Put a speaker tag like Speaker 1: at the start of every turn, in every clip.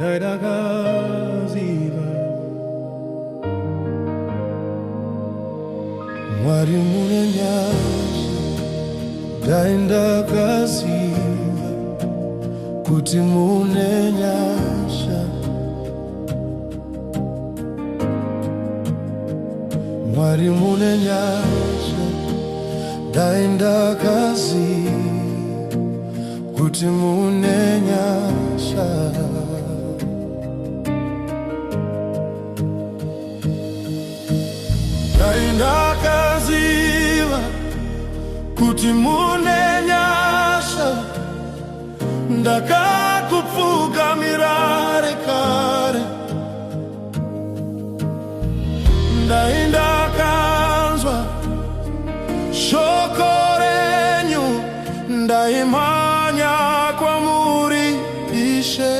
Speaker 1: ndaidakaziva Mwari mune nyasha ndaindakaziva kuti mune nyasha Mwari mune nyasha ndaindakaziva kuti mune nyasha Ndaindakaziva kuti mune nyasha ndakakupfugamira kare ndaindakanzwa shoko renyu ndaimhanya kwamuri Ishe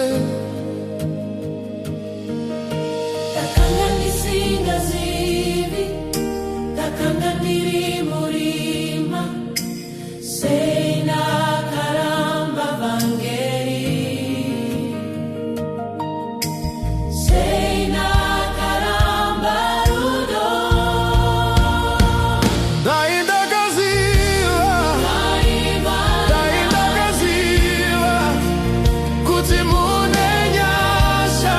Speaker 2: Ndakanga ndisingazivi ndakanga ndiri murima sei nakaramba vhangeri sei nakaramba rudo
Speaker 1: Ndaindakaziva kuti mune nyasha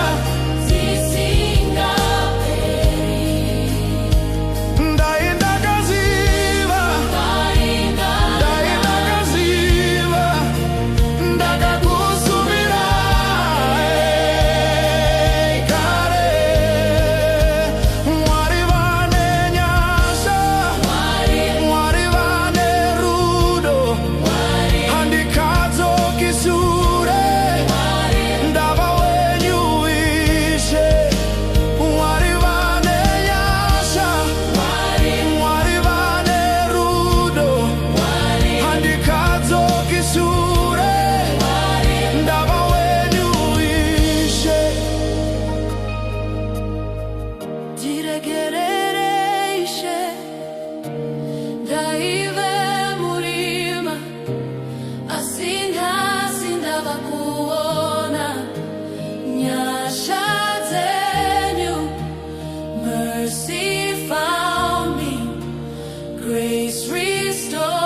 Speaker 2: Mercy found me, grace restored.